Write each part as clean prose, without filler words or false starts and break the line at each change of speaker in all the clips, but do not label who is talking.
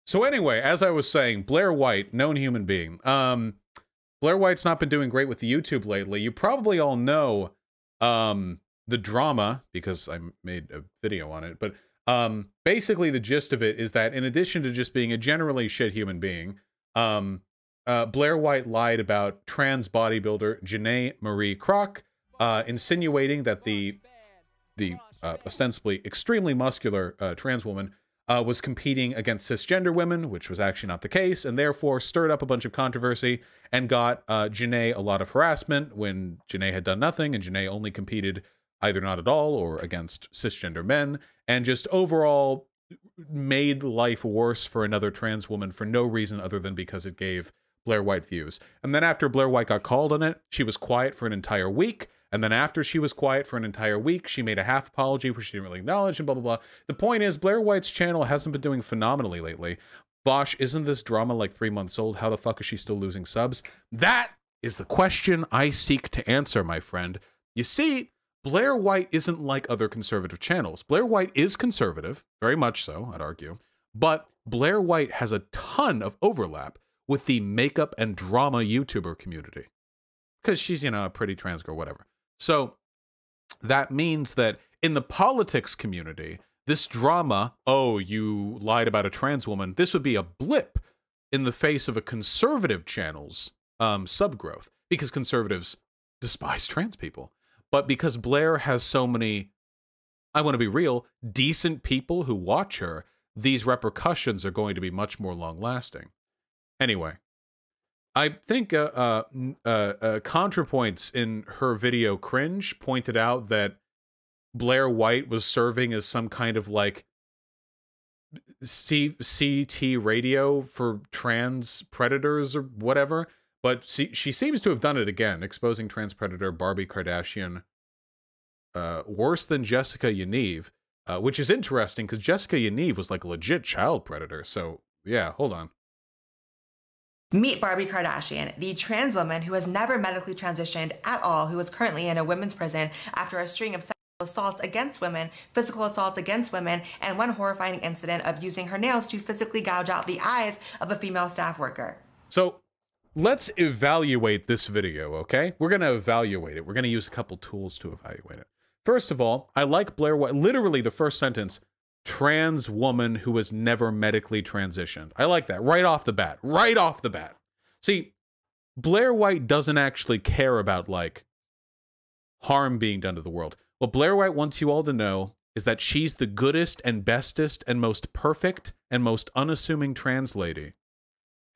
So anyway, as I was saying, Blaire White, known human being. Blaire White's not been doing great with the YouTube lately. You probably all know the drama, because I made a video on it, but basically the gist of it is that in addition to just being a generally shit human being, Blaire White lied about trans bodybuilder Janae Marie Kroc, insinuating that the ostensibly extremely muscular trans woman was competing against cisgender women, which was actually not the case, and therefore stirred up a bunch of controversy and got Janae a lot of harassment when Janae had done nothing, and Janae only competed either not at all or against cisgender men, and just overall made life worse for another trans woman for no reason other than because it gave Blaire White views. And then after Blaire White got called on it, she was quiet for an entire week. And then after she was quiet for an entire week, she made a half apology where she didn't really acknowledge and blah, blah, blah. The point is, Blaire White's channel hasn't been doing phenomenally lately. Bosh, isn't this drama like 3 months old? How the fuck is she still losing subs? That is the question I seek to answer, my friend. You see, Blaire White isn't like other conservative channels. Blaire White is conservative, very much so, I'd argue. But Blaire White has a ton of overlap with the makeup and drama YouTuber community. Because she's, you know, a pretty trans girl, whatever. So that means that in the politics community, this drama, oh, you lied about a trans woman, this would be a blip in the face of a conservative channel's subgrowth, because conservatives despise trans people. But because Blaire has so many, I want to be real, decent people who watch her, these repercussions are going to be much more long-lasting. Anyway, I think ContraPoints in her video Cringe pointed out that Blaire White was serving as some kind of like CT radio for trans predators or whatever. But she seems to have done it again, exposing trans predator Barbie Kardashian worse than Jessica Yaniv, which is interesting because Jessica Yaniv was like a legit child predator. So yeah, hold on.
Meet Barbie Kardashian, the trans woman who has never medically transitioned at all, who is currently in a women's prison after a string of sexual assaults against women, physical assaults against women, and one horrifying incident of using her nails to physically gouge out the eyes of a female staff worker.
So let's evaluate this video, okay? We're going to evaluate it. We're going to use a couple tools to evaluate it. First of all, I like Blaire White. Literally the first sentence, trans woman who has never medically transitioned. I like that right off the bat. Right off the bat. See, Blaire White doesn't actually care about, like, harm being done to the world. What Blaire White wants you all to know is that she's the goodest and bestest and most perfect and most unassuming trans lady.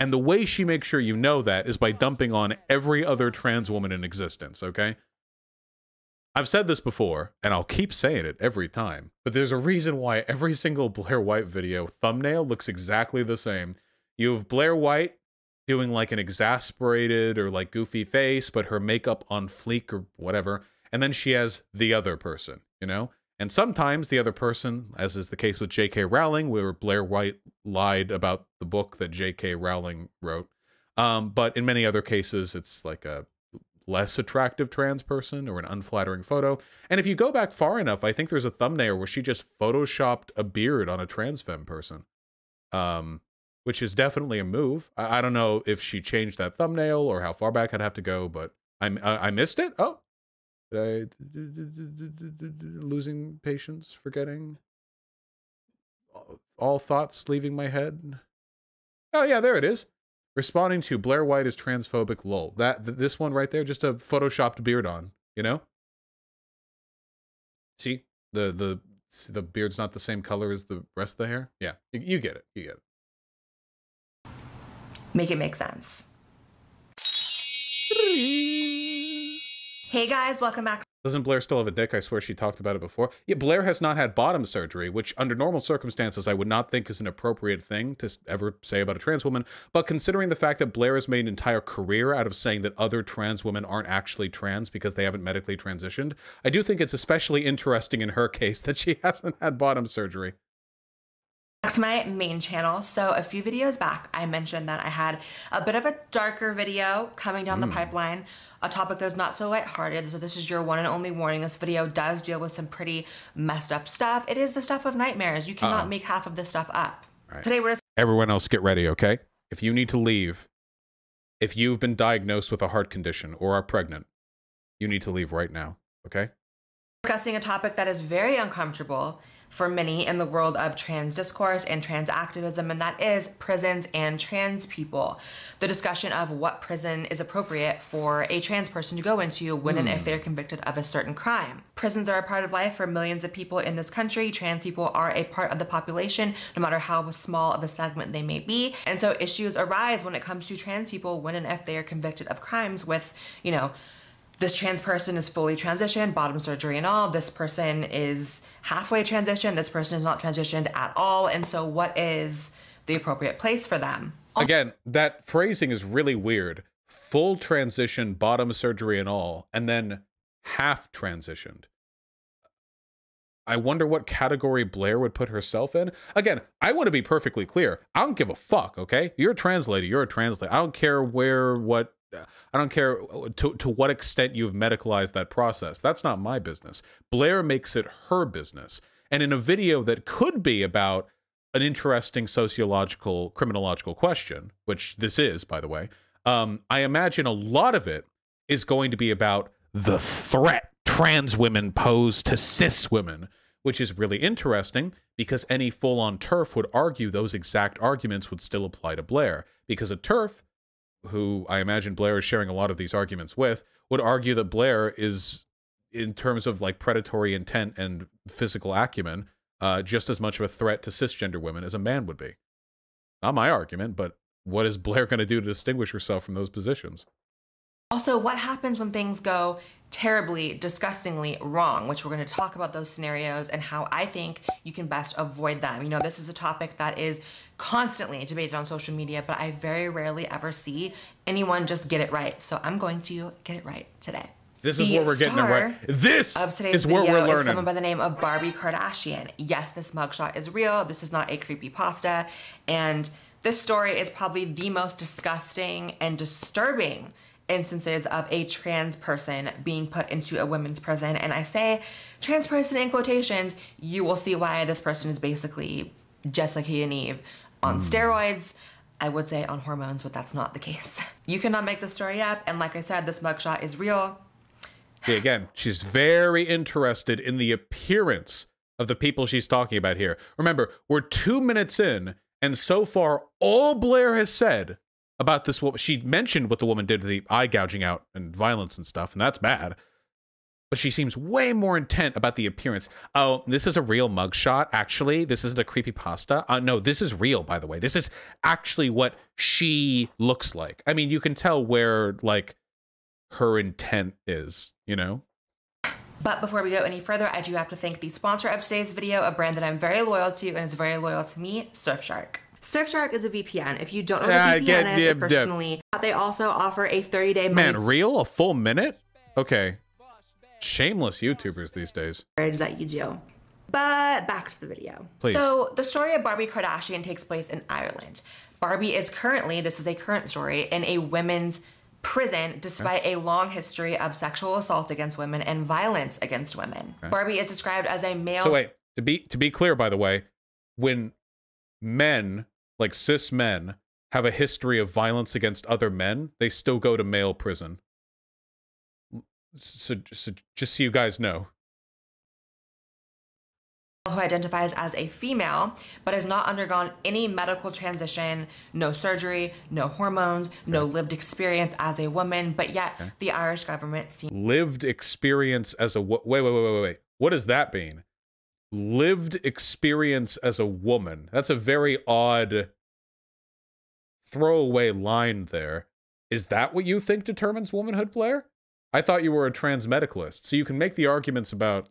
And the way she makes sure you know that is by dumping on every other trans woman in existence, okay? I've said this before, and I'll keep saying it every time, but there's a reason why every single Blaire White video thumbnail looks exactly the same. You have Blaire White doing like an exasperated or like goofy face, but her makeup on fleek or whatever, and then she has the other person, you know? And sometimes the other person, as is the case with J.K. Rowling, where Blaire White lied about the book that J.K. Rowling wrote, but in many other cases, it's like a less attractive trans person or an unflattering photo. And if you go back far enough, I think there's a thumbnail where she just photoshopped a beard on a trans femme person, which is definitely a move. I don't know if she changed that thumbnail or how far back I'd have to go, but I missed it. Oh, did I losing patience, forgetting all thoughts leaving my head. Oh yeah, there it is. Responding to Blaire White is transphobic, lol. This one right there, just a photoshopped beard on, you know? See? The beard's not the same color as the rest of the hair? Yeah, you get it. You get it.
Make it make sense. Hey guys, welcome back.
Doesn't Blaire still have a dick? I swear she talked about it before. Yeah, Blaire has not had bottom surgery, which under normal circumstances I would not think is an appropriate thing to ever say about a trans woman. But considering the fact that Blaire has made an entire career out of saying that other trans women aren't actually trans because they haven't medically transitioned, I do think it's especially interesting in her case that she hasn't had bottom surgery.
Back to my main channel. So a few videos back, I mentioned that I had a bit of a darker video coming down the pipeline, a topic that's not so lighthearted. So this is your one and only warning. This video does deal with some pretty messed up stuff. It is the stuff of nightmares. You cannot make half of this stuff up.
Right.
Today we're just
Everyone else get ready, okay? If you need to leave, if you've been diagnosed with a heart condition or are pregnant, you need to leave right now, okay?
Discussing a topic that is very uncomfortable for many in the world of trans discourse and trans activism, and that is prisons and trans people. The discussion of what prison is appropriate for a trans person to go into when and if they're convicted of a certain crime. Prisons are a part of life for millions of people in this country. Trans people are a part of the population, no matter how small of a segment they may be. And so issues arise when it comes to trans people when and if they are convicted of crimes with, you know, this trans person is fully transitioned, bottom surgery and all. This person is halfway transitioned. This person is not transitioned at all. And so what is the appropriate place for them?
Again, that phrasing is really weird. Full transition, bottom surgery and all, and then half transitioned. I wonder what category Blaire would put herself in. Again, I want to be perfectly clear. I don't give a fuck, okay? You're a translator. You're a translator. I don't care I don't care to what extent you've medicalized that process. That's not my business. Blaire makes it her business. And in a video that could be about an interesting sociological, criminological question, which this is, by the way, I imagine a lot of it is going to be about the threat trans women pose to cis women, which is really interesting because any full-on TERF would argue those exact arguments would still apply to Blaire, because a TERF, who I imagine Blaire is sharing a lot of these arguments with, would argue that Blaire is, in terms of like predatory intent and physical acumen, just as much of a threat to cisgender women as a man would be. Not my argument, but what is Blaire going to do to distinguish herself from those positions?
Also, what happens when things go terribly, disgustingly wrong, which we're going to talk about those scenarios and how I think you can best avoid them. You know, this is a topic that is constantly debated on social media, but I very rarely ever see anyone just get it right. So I'm going to get it right today.
This is where we're getting it right. This is where we're learning.
Is someone by the name of Barbie Kardashian. Yes, this mugshot is real. This is not a creepypasta. And this story is probably the most disgusting and disturbing instances of a trans person being put into a women's prison. And I say trans person in quotations. You will see why this person is basically Jessica and Eve on steroids. I would say on hormones, but that's not the case. You cannot make this story up. And like I said, this mugshot is real.
See, again, she's very interested in the appearance of the people she's talking about here. Remember, we're 2 minutes in, and so far, all Blaire has said about this woman, she mentioned what the woman did to the eye gouging out and violence and stuff, and that's bad. But she seems way more intent about the appearance. Oh, this is a real mugshot, actually. This isn't a creepypasta. No, this is real, by the way. This is actually what she looks like. I mean, you can tell where, like, her intent is, you know?
But before we go any further, I do have to thank the sponsor of today's video, a brand that I'm very loyal to and is very loyal to me, Surfshark. Surfshark is a VPN. If you don't know what VPN is, personally, they also offer a 30-day money.
Man, real? A full minute? Okay. Shameless YouTubers these days.
That you do. But back to the video.
Please.
So the story of Barbie Kardashian takes place in Ireland. Barbie is currently, this is a current story, in a women's prison despite a long history of sexual assault against women and violence against women. Barbie is described as a male.
So wait, to be clear, by the way, when men, like cis men, have a history of violence against other men, they still go to male prison. So just so you guys know.
Who identifies as a female but has not undergone any medical transition, no surgery, no hormones, no lived experience as a woman, but yet the Irish government seems
lived experience as a wait. What does that mean? Lived experience as a woman. That's a very odd throwaway line there. Is that what you think determines womanhood, Blaire? I thought you were a trans medicalist, so you can make the arguments about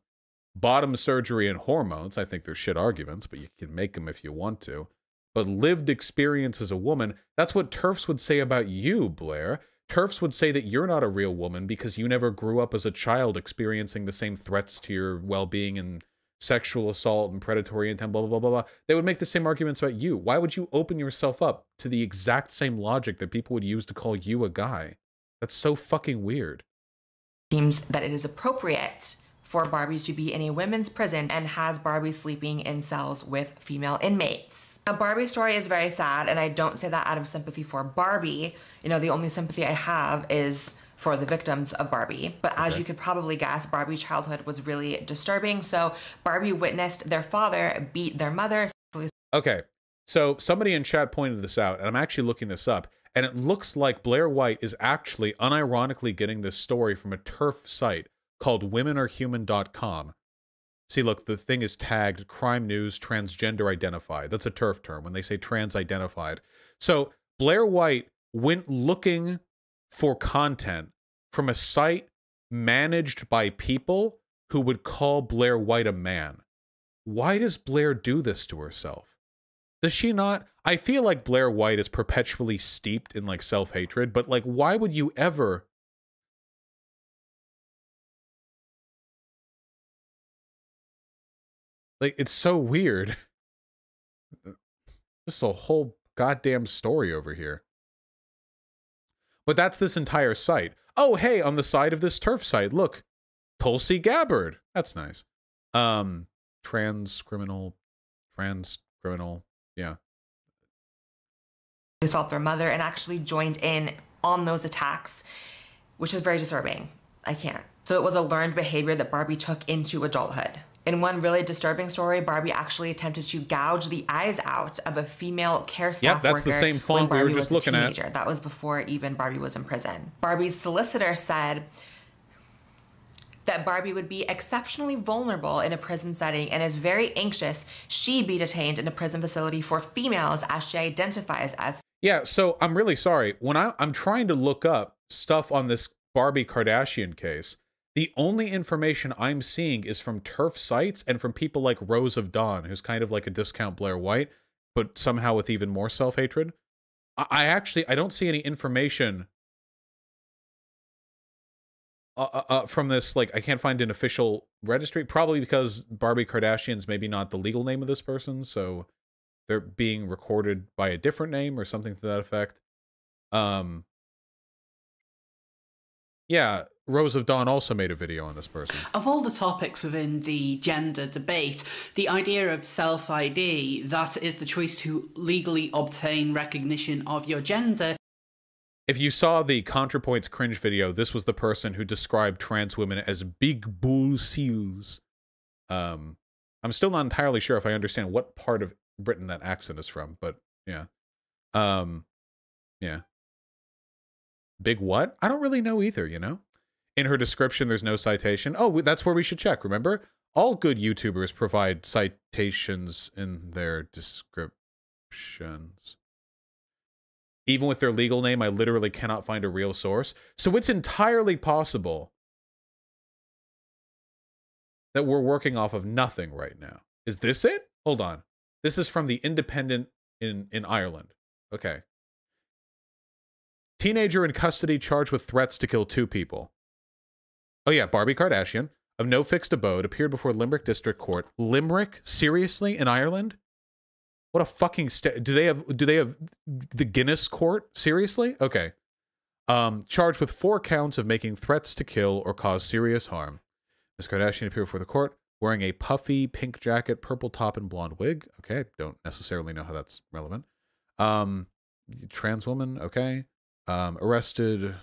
bottom surgery and hormones. I think they're shit arguments, but you can make them if you want to. But lived experience as a woman, that's what TERFs would say about you, Blaire. TERFs would say that you're not a real woman because you never grew up as a child experiencing the same threats to your well-being and sexual assault and predatory intent, blah, blah, blah, blah, blah. They would make the same arguments about you. Why would you open yourself up to the exact same logic that people would use to call you a guy? That's so fucking weird.
Seems that it is appropriate for Barbie to be in a women's prison and has Barbie sleeping in cells with female inmates. Now, Barbie's story is very sad, and I don't say that out of sympathy for Barbie. You know, the only sympathy I have is for the victims of Barbie. But as you could probably guess, Barbie's childhood was really disturbing. So Barbie witnessed their father beat their mother.
Okay, so somebody in chat pointed this out, and I'm actually looking this up, and it looks like Blaire White is actually unironically getting this story from a TERF site called womenarhuman.com. See, look, the thing is tagged crime news transgender identified. That's a TERF term when they say trans identified. So Blaire White went looking for content from a site managed by people who would call Blaire White a man. Why does Blaire do this to herself? Does she not? I feel like Blaire White is perpetually steeped in, like, self-hatred, but, like, why would you ever... Like, it's so weird. This is a whole goddamn story over here. But that's this entire site. Oh, hey, on the side of this TERF site, look. Tulsi Gabbard. That's nice. Trans criminal, yeah.
Assault their mother and actually joined in on those attacks, which is very disturbing. I can't. So it was a learned behavior that Barbie took into adulthood. In one really disturbing story, Barbie actually attempted to gouge the eyes out of a female care staff
worker. Yep, that's the same font we were just looking at.
That was before even Barbie was in prison. Barbie's solicitor said that Barbie would be exceptionally vulnerable in a prison setting and is very anxious she be detained in a prison facility for females as she identifies as.
Yeah, so I'm really sorry. When I'm trying to look up stuff on this Barbie Kardashian case, the only information I'm seeing is from TERF sites and from people like Rose of Dawn, who's kind of like a discount Blaire White, but somehow with even more self-hatred. I don't see any information from this. Like, I can't find an official registry, probably because Barbie Kardashian's maybe not the legal name of this person, so they're being recorded by a different name or something to that effect. Yeah, Rose of Dawn also made a video on this person.
Of all the topics within the gender debate, the idea of self-ID, that is the choice to legally obtain recognition of your gender.
If you saw the ContraPoints cringe video, this was the person who described trans women as big bull seals. I'm still not entirely sure if I understand what part of Britain that accent is from, but yeah. Yeah. Big what? I don't really know either, you know? In her description, there's no citation. Oh, that's where we should check, remember? All good YouTubers provide citations in their descriptions. Even with their legal name, I literally cannot find a real source. So it's entirely possible that we're working off of nothing right now. Is this it? Hold on. This is from The Independent in Ireland. Okay. Teenager in custody charged with threats to kill 2 people. Oh yeah, Barbie Kardashian, of no fixed abode, appeared before Limerick District Court. Limerick? Seriously? In Ireland? What a fucking do they have the Guinness Court? Seriously? Okay. Charged with 4 counts of making threats to kill or cause serious harm. Ms. Kardashian appeared before the court wearing a puffy pink jacket, purple top, and blonde wig. Okay, don't necessarily know how that's relevant. Trans woman, okay. Arrested.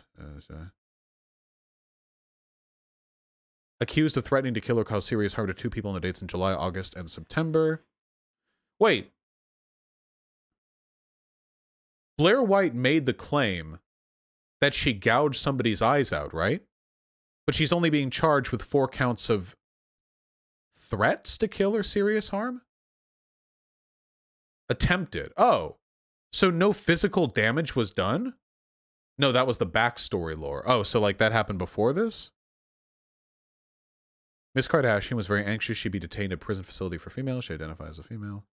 Accused of threatening to kill or cause serious harm to 2 people on the dates in July, August, and September. Wait. Blaire White made the claim that she gouged somebody's eyes out, right? But she's only being charged with 4 counts of threats to kill or serious harm? Attempted. Oh. So no physical damage was done? No, that was the backstory lore. Oh, so like that happened before this? Miss Kardashian was very anxious she'd be detained at a prison facility for females. She identifies as a female.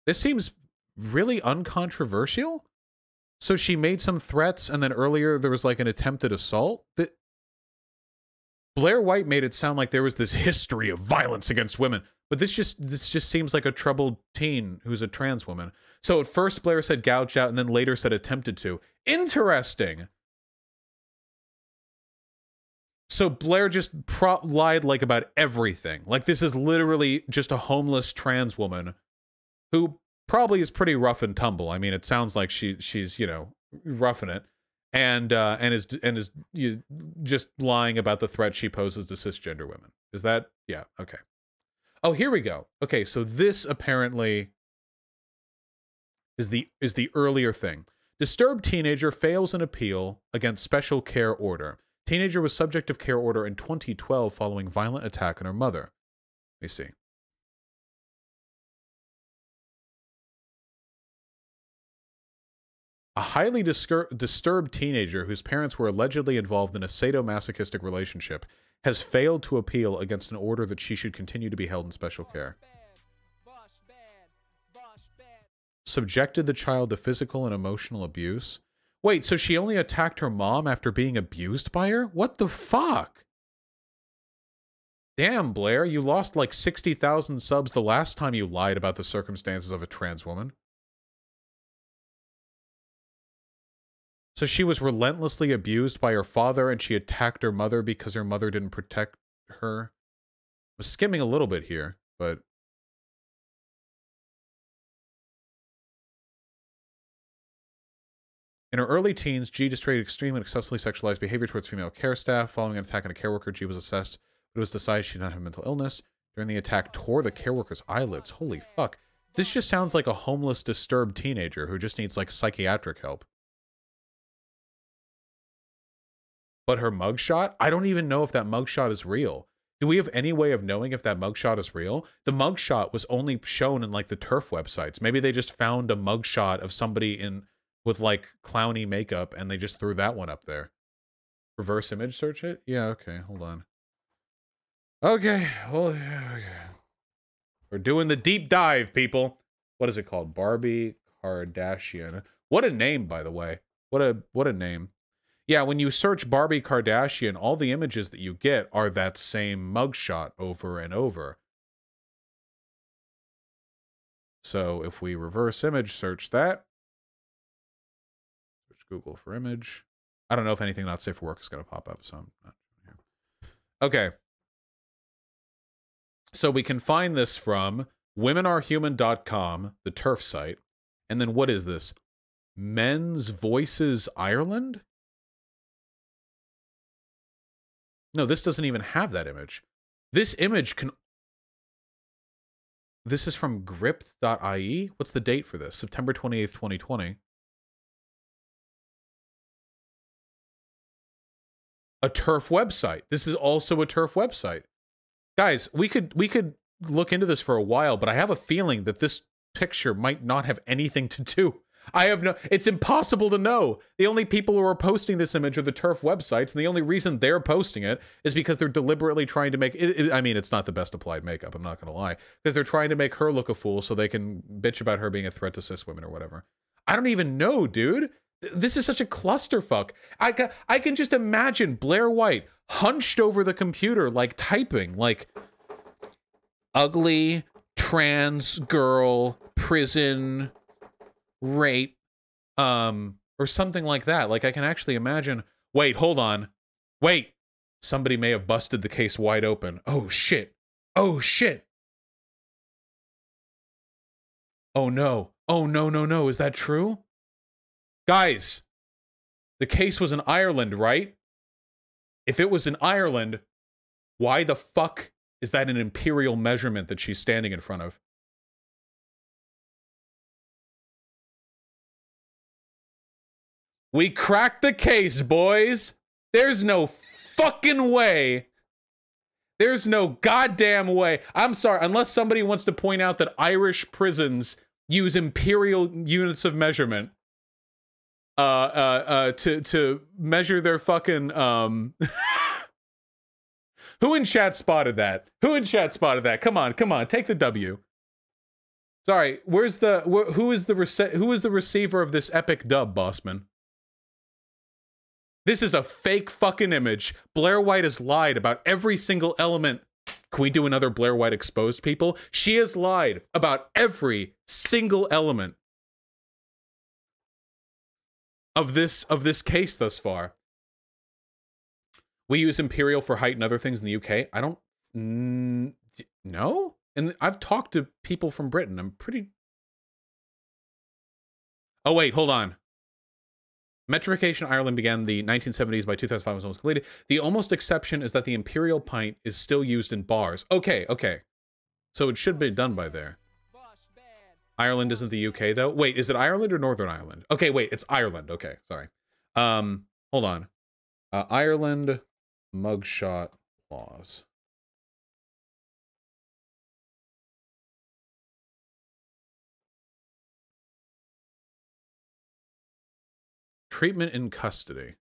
This seems really uncontroversial. So she made some threats, and then earlier there was like an attempted assault. Blaire White made it sound like there was this history of violence against women. But this just seems like a troubled teen who's a trans woman. So at first Blaire said gouged out and then later said attempted to. Interesting. So Blaire just lied like about everything. Like this is literally just a homeless trans woman who probably is pretty rough and tumble. I mean, it sounds like she's, you know, roughing it. And is just lying about the threat she poses to cisgender women. Is that? Yeah, okay. Oh, here we go. Okay, so this apparently is the earlier thing. Disturbed teenager fails an appeal against special care order. Teenager was subject of care order in 2012 following violent attack on her mother. Let me see. A highly disturbed teenager whose parents were allegedly involved in a sadomasochistic relationship has failed to appeal against an order that she should continue to be held in special care. Subjected the child to physical and emotional abuse. Wait, so she only attacked her mom after being abused by her? What the fuck? Damn, Blaire, you lost like 60,000 subs the last time you lied about the circumstances of a trans woman. So she was relentlessly abused by her father and she attacked her mother because her mother didn't protect her. I'm skimming a little bit here, but... In her early teens, G displayed extreme and excessively sexualized behavior towards female care staff. Following an attack on a care worker, G was assessed, but it was decided she did not have mental illness. During the attack, tore the care worker's eyelids. Holy fuck. This just sounds like a homeless, disturbed teenager who just needs, like, psychiatric help. But her mugshot? I don't even know if that mugshot is real. Do we have any way of knowing if that mugshot is real? The mugshot was only shown in, like, the TERF websites. Maybe they just found a mugshot of somebody with, like, clowny makeup, and they just threw that one up there. Reverse image search it? Yeah, okay, hold on. Okay, well, okay. We're doing the deep dive, people. What is it called? Barbie Kardashian. What a name, by the way. What a name. Yeah, when you search Barbie Kardashian, all the images that you get are that same mugshot over and over. So if we reverse image search that, search Google for image. I don't know if anything not safe for work is going to pop up, so I'm not here. Okay. So we can find this from womenarehuman.com, the TERF site. And then what is this? Men's Voices Ireland? No, this doesn't even have that image. This image can... This is from grip.ie? What's the date for this? September 28th, 2020. A TERF website. This is also a TERF website. Guys, we could look into this for a while, but I have a feeling that this picture might not have anything to do. It's impossible to know. The only people who are posting this image are the TERF websites, and the only reason they're posting it is because they're deliberately trying to make it. I mean, it's not the best applied makeup, I'm not gonna lie, because they're trying to make her look a fool so they can bitch about her being a threat to cis women or whatever. I don't even know, dude. This is such a clusterfuck. I can just imagine Blaire White hunched over the computer, like typing, like ugly trans girl prison rape, or something like that. Like, I can actually imagine. Wait, hold on. Wait, somebody may have busted the case wide open. Oh shit. Oh shit. Oh no. Oh no. Is that true? Guys, the case was in Ireland, right? If it was in Ireland, why the fuck is that an imperial measurement that she's standing in front of? We cracked the case, boys. There's no fucking way. There's no goddamn way. I'm sorry, unless somebody wants to point out that Irish prisons use imperial units of measurement to measure their fucking Who in chat spotted that? Who in chat spotted that? Come on, take the W. Sorry, who is the receiver of this epic dub, Bossman? This is a fake fucking image. Blaire White has lied about every single element Can we do another Blaire White exposed people? She has lied about every single element of this case thus far. We use imperial for height and other things in the UK. I don't no. And I've talked to people from Britain. I'm pretty. Oh wait, hold on. Metrification in Ireland began in the 1970s. By 2005 was almost completed. The almost exception is that the imperial pint is still used in bars. Okay, okay. So it should be done by there. Ireland isn't the UK though. Wait, is it Ireland or Northern Ireland? Okay, wait, it's Ireland. Okay, sorry. Hold on. Ireland mugshot laws. Treatment in custody.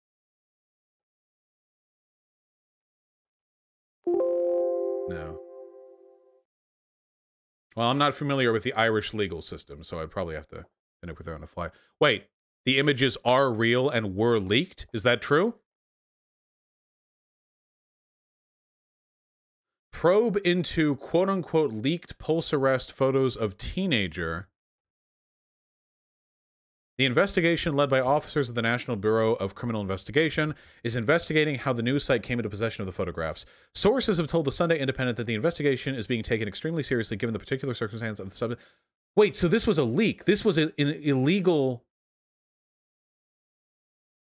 No. Well, I'm not familiar with the Irish legal system, so I'd probably have to end up with her on the fly. Wait, the images are real and were leaked? Is that true? Probe into quote-unquote leaked pulse arrest photos of teenager. The investigation, led by officers of the National Bureau of Criminal Investigation, is investigating how the news site came into possession of the photographs. Sources have told the Sunday Independent that the investigation is being taken extremely seriously given the particular circumstance of the subject. Wait, so this was a leak. This was an illegal...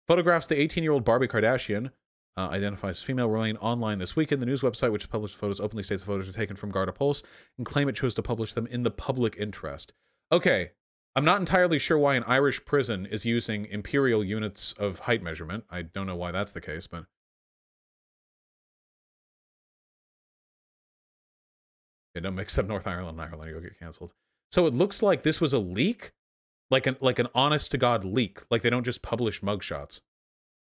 Photographs the 18-year-old Barbie Kardashian, identifies as female, remain online this weekend. The news website, which published photos, openly states the photos are taken from Garda Pulse and claim it chose to publish them in the public interest. Okay. I'm not entirely sure why an Irish prison is using imperial units of height measurement. I don't know why that's the case, but... Yeah, don't mix up North Ireland and Ireland, you'll get cancelled. So it looks like this was a leak? Like an honest-to-God leak. Like they don't just publish mugshots.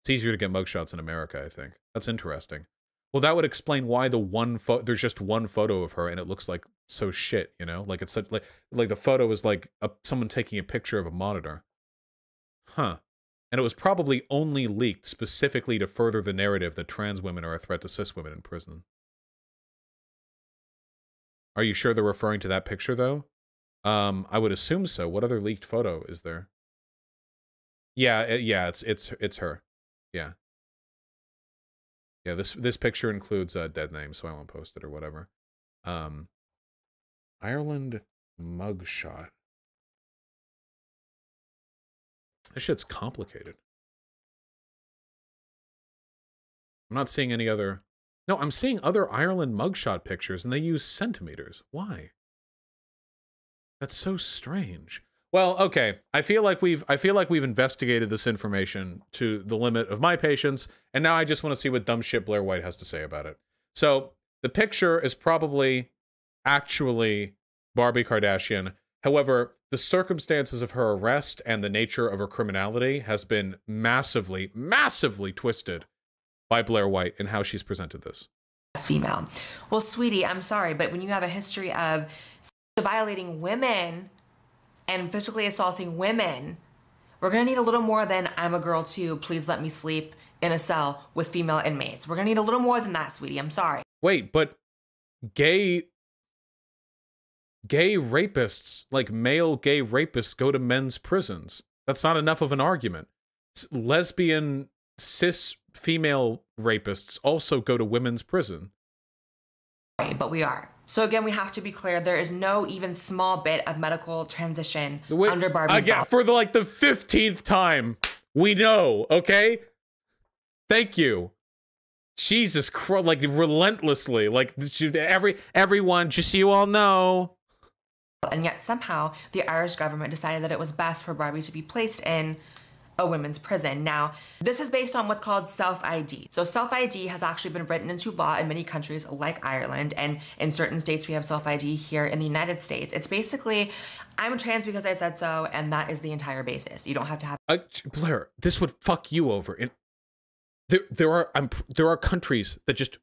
It's easier to get mugshots in America, I think. That's interesting. Well, that would explain why there's just one photo of her and it looks like so shit, you know? Like it's such, like the photo is like someone taking a picture of a monitor. Huh. And it was probably only leaked specifically to further the narrative that trans women are a threat to cis women in prison. Are you sure they're referring to that picture though? I would assume so. What other leaked photo is there? Yeah, yeah, it's her. Yeah. Yeah, this picture includes a dead name, so I won't post it or whatever. Ireland mugshot. This shit's complicated. I'm not seeing any other... No, I'm seeing other Ireland mugshot pictures, and they use centimeters. Why? That's so strange. Well, okay. I feel like we've investigated this information to the limit of my patience, and now I just want to see what dumb shit Blaire White has to say about it. So, the picture is probably actually Barbie Kardashian. However, the circumstances of her arrest and the nature of her criminality has been massively, massively twisted by Blaire White and how she's presented this.
Female. Well, sweetie, I'm sorry, but when you have a history of violating women and physically assaulting women, we're gonna need a little more than I'm a girl too, please let me sleep in a cell with female inmates. We're gonna need a little more than that, sweetie. I'm sorry.
Wait, but gay rapists, like male gay rapists, go to men's prisons. That's not enough of an argument. Lesbian, cis female rapists also go to women's prison.
But we are. So again, we have to be clear, there is no even small bit of medical transition under Barbie's belt.
For the 15th time, we know, okay? Thank you. Jesus Christ, like relentlessly, like everyone, just so you all know.
And yet somehow the Irish government decided that it was best for Barbie to be placed in a women's prison. Now, this is based on what's called self-ID. So self-ID has actually been written into law in many countries like Ireland, and in certain states we have self-ID here in the United States. It's basically, I'm trans because I said so, and that is the entire basis. You don't have to have...
Blaire, this would fuck you over. There are countries that just...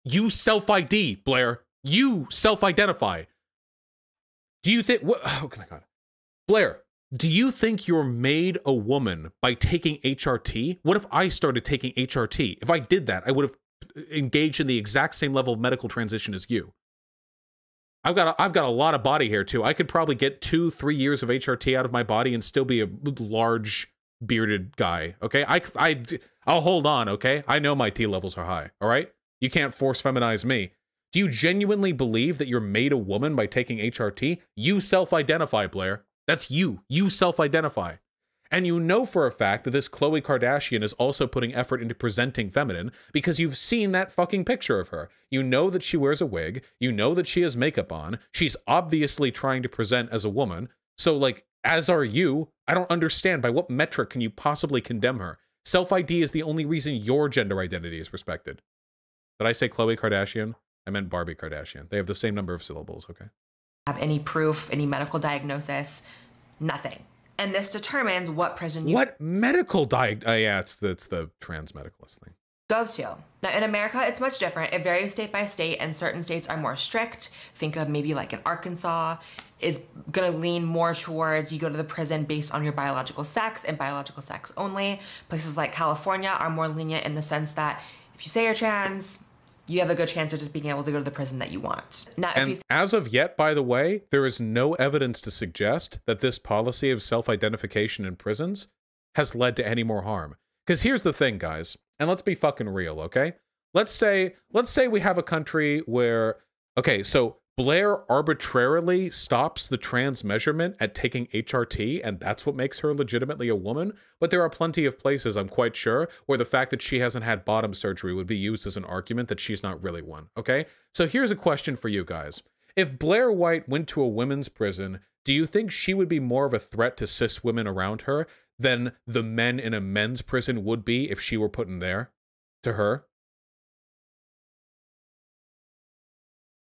You self-ID, Blaire. You self-identify. Do you think... Oh my God. Blaire, do you think you're made a woman by taking HRT? What if I started taking HRT? If I did that, I would have engaged in the exact same level of medical transition as you. I've got a lot of body hair too. I could probably get 2-3 years of HRT out of my body and still be a large bearded guy. Okay, I'll hold on. Okay, I know my T levels are high. All right, you can't force feminize me. Do you genuinely believe that you're made a woman by taking HRT? You self-identify, Blaire. That's you. You self-identify. And you know for a fact that this Khloe Kardashian is also putting effort into presenting feminine because you've seen that fucking picture of her. You know that she wears a wig. You know that she has makeup on. She's obviously trying to present as a woman. So, like, as are you. I don't understand. By what metric can you possibly condemn her? Self-ID is the only reason your gender identity is respected. Did I say Khloe Kardashian? I meant Barbie Kardashian. They have the same number of syllables, okay?
Have any proof, any medical diagnosis, nothing. And this determines what prison you
What medical yeah, it's the trans medicalist thing.
Go to. Now in America, it's much different. It varies state by state, and certain states are more strict. Think of maybe like in Arkansas, is gonna lean more towards you go to the prison based on your biological sex and biological sex only. Places like California are more lenient in the sense that if you say you're trans, you have a good chance of just being able to go to the prison that you want. Now,
and as of yet, by the way, there is no evidence to suggest that this policy of self-identification in prisons has led to any more harm. Because here's the thing, guys, and let's be fucking real, okay? Let's say we have a country where, okay, so Blaire arbitrarily stops the trans measurement at taking HRT, and that's what makes her legitimately a woman. But there are plenty of places, I'm quite sure, where the fact that she hasn't had bottom surgery would be used as an argument that she's not really one, okay? So here's a question for you guys. If Blaire White went to a women's prison, do you think she would be more of a threat to cis women around her than the men in a men's prison would be if she were put in there to her?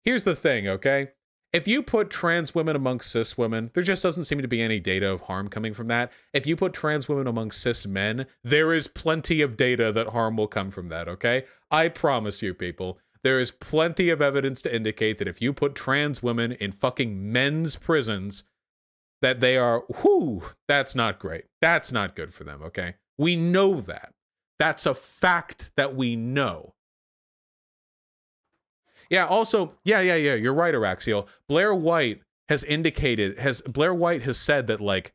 Here's the thing, okay? If you put trans women amongst cis women, there just doesn't seem to be any data of harm coming from that. If you put trans women among cis men, there is plenty of data that harm will come from that, okay? I promise you, people. There is plenty of evidence to indicate that if you put trans women in fucking men's prisons, that they are, whoo, that's not great. That's not good for them, okay? We know that. That's a fact that we know. Yeah, also, yeah, you're right, Araxiel. Blaire White has said that, like,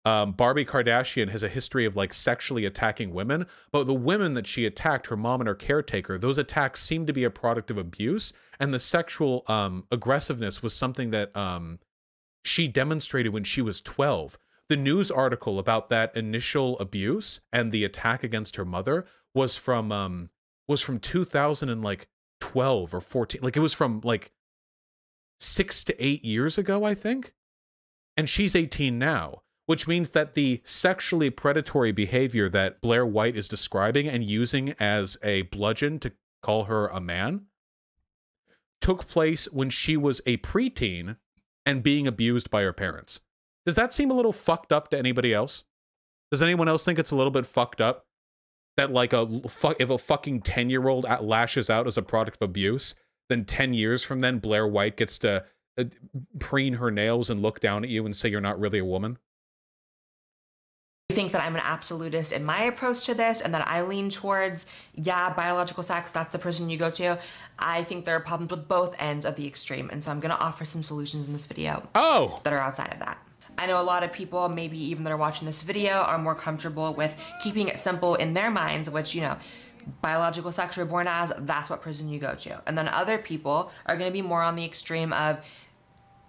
Barbie Kardashian has a history of, like, sexually attacking women, but the women that she attacked, her mom and her caretaker, those attacks seem to be a product of abuse, and the sexual aggressiveness was something that she demonstrated when she was 12. The news article about that initial abuse and the attack against her mother was from 2012 or 14. Like, it was from like 6 to 8 years ago, I think. And she's 18 now, which means that the sexually predatory behavior that Blaire White is describing and using as a bludgeon to call her a man took place when she was a preteen and being abused by her parents. Does that seem a little fucked up to anybody else? Does anyone else think it's a little bit fucked up that, like, if a fucking 10-year-old lashes out as a product of abuse, then 10 years from then Blaire White gets to preen her nails and look down at you and say you're not really a woman?
I think that I'm an absolutist in my approach to this, and that I lean towards, yeah, biological sex, that's the prison you go to. I think there are problems with both ends of the extreme, and so I'm going to offer some solutions in this video that are outside of that. I know a lot of people, maybe even that are watching this video, are more comfortable with keeping it simple in their minds, which, you know, biological sex you're born as, that's what prison you go to. And then other people are going to be more on the extreme of,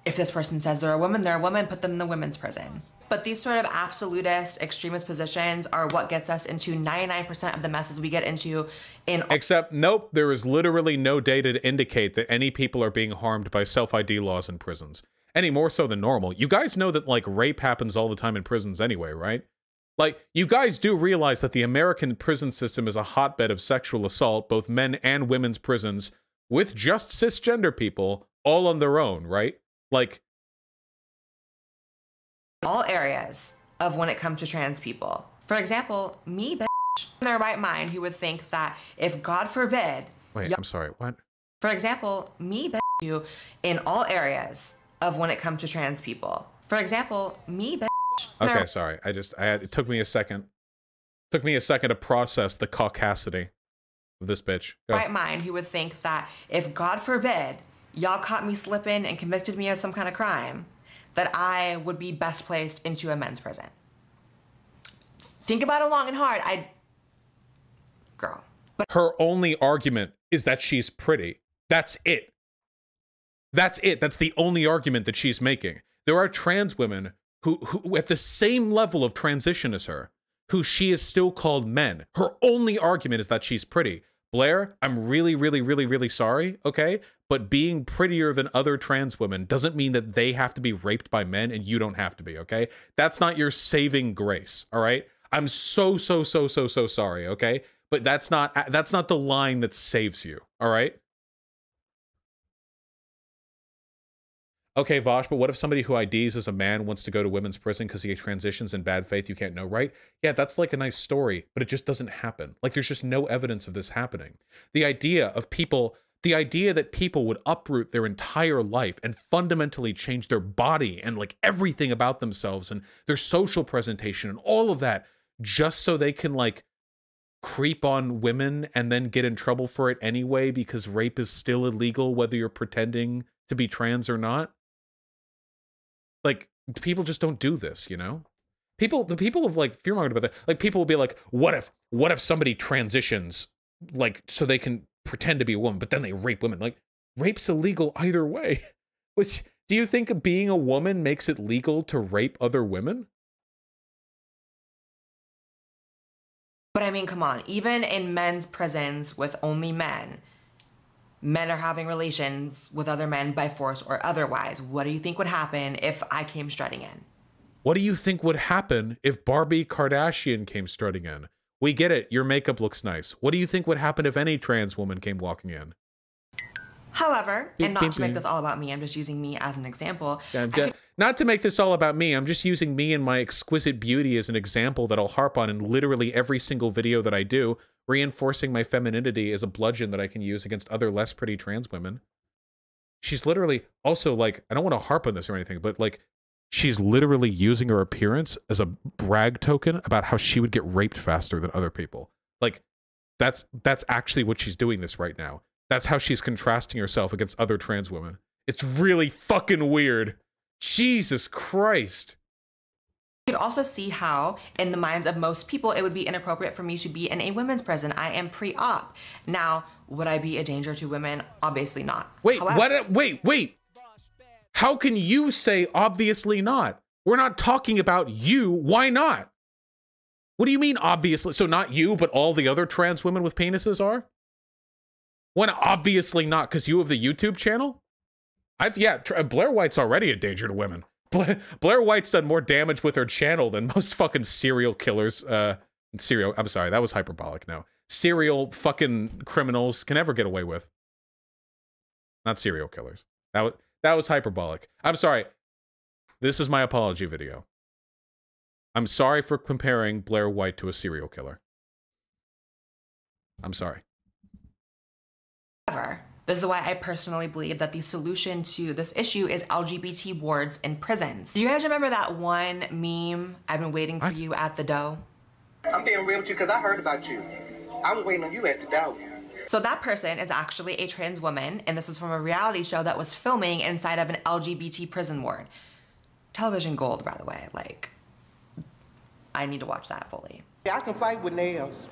if this person says they're a woman, put them in the women's prison. But these sort of absolutist, extremist positions are what gets us into 99% of the messes we get into in—
Except, nope, there is literally no data to indicate that any people are being harmed by self-ID laws in prisons. Any more so than normal. You guys know that, like, rape happens all the time in prisons anyway, right? Like, you guys do realize that the American prison system is a hotbed of sexual assault, both men and women's prisons, with just cisgender people, all on their own, right? Like,
all areas of when it comes to trans people. For example, me, bitch, in their right mind, who would think that if, God forbid—
Wait, I'm sorry, what?
For example, me, bitch, you in all areas of when it comes to trans people. For example, me, bitch.
Okay, sorry. It took me a second. Took me a second to process the caucasity of this bitch. Go.
Right mind who would think that if, God forbid, y'all caught me slipping and convicted me of some kind of crime, that I would be best placed into a men's prison. Think about it long and hard. Girl. But
her only argument is that she's pretty. That's it. That's it. That's the only argument that she's making. There are trans women who at the same level of transition as her, who she is still called men. Her only argument is that she's pretty. Blaire, I'm really, really, really, really sorry, okay? But being prettier than other trans women doesn't mean that they have to be raped by men and you don't have to be, okay? That's not your saving grace, all right? I'm so sorry, okay? But that's not the line that saves you, all right? Okay, Vosh, but what if somebody who IDs as a man wants to go to women's prison because he transitions in bad faith? You can't know, right? Yeah, that's like a nice story, but it just doesn't happen. Like, there's just no evidence of this happening. The idea that people would uproot their entire life and fundamentally change their body and like everything about themselves and their social presentation and all of that just so they can like creep on women and then get in trouble for it anyway because rape is still illegal whether you're pretending to be trans or not. Like, people just don't do this, you know? The people have like fear-mongered about that. Like, people will be like, what if somebody transitions like so they can pretend to be a woman, but then they rape women? Like, rape's illegal either way. Which, do you think being a woman makes it legal to rape other women?
But I mean, come on, even in men's prisons with only men are having relations with other men by force or otherwise. What do you think would happen if I came strutting in?
What do you think would happen if Barbie Kardashian came strutting in? We get it. Your makeup looks nice. What do you think would happen if any trans woman came walking in?
However, and not to make this all about me, I'm just using me as an example.
Not to make this all about me, I'm just using me and my exquisite beauty as an example that I'll harp on in literally every single video that I do, reinforcing my femininity as a bludgeon that I can use against other less pretty trans women. She's literally also like, I don't want to harp on this or anything, but like, she's literally using her appearance as a brag token about how she would get raped faster than other people. Like, that's actually what she's doing this right now. That's how she's contrasting herself against other trans women. It's really fucking weird. Jesus Christ.
You could also see how, in the minds of most people, it would be inappropriate for me to be in a women's prison. I am pre-op. Now, would I be a danger to women? Obviously not.
Wait,
However,
wait. How can you say obviously not? We're not talking about you. Why not? What do you mean obviously? So not you, but all the other trans women with penises are? When obviously not, because you have the YouTube channel? Yeah, Blaire White's already a danger to women. Blaire White's done more damage with her channel than most fucking serial killers. I'm sorry, that was hyperbolic. No, serial fucking criminals can ever get away with. Not serial killers. That was hyperbolic. I'm sorry. This is my apology video. I'm sorry for comparing Blaire White to a serial killer. I'm sorry.
However, this is why I personally believe that the solution to this issue is LGBT wards in prisons. Do you guys remember that one meme, I've been waiting for you at the door?
I'm being real with you because I heard about you. I was waiting on you at the door.
So that person is actually a trans woman, and this is from a reality show that was filming inside of an LGBT prison ward. Television gold, by the way. Like, I need to watch that fully.
I can fight with nails.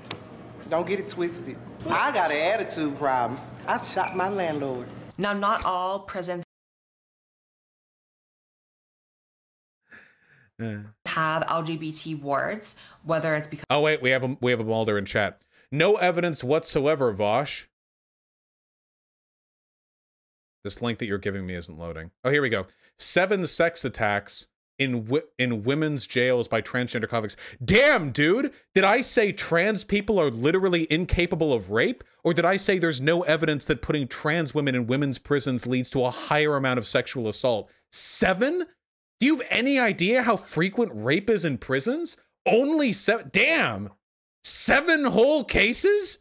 Don't get it twisted. I got an attitude problem. I shot my landlord.
Now, not all prisons have LGBT wards, whether it's because—
Oh wait, we have a Mulder in chat. No evidence whatsoever, Vosh. This link that you're giving me isn't loading. Oh, here we go. 7 sex attacks in women's jails by transgender convicts. Damn, dude! Did I say trans people are literally incapable of rape? Or did I say there's no evidence that putting trans women in women's prisons leads to a higher amount of sexual assault? 7? Do you have any idea how frequent rape is in prisons? Only 7? Damn! 7 whole cases?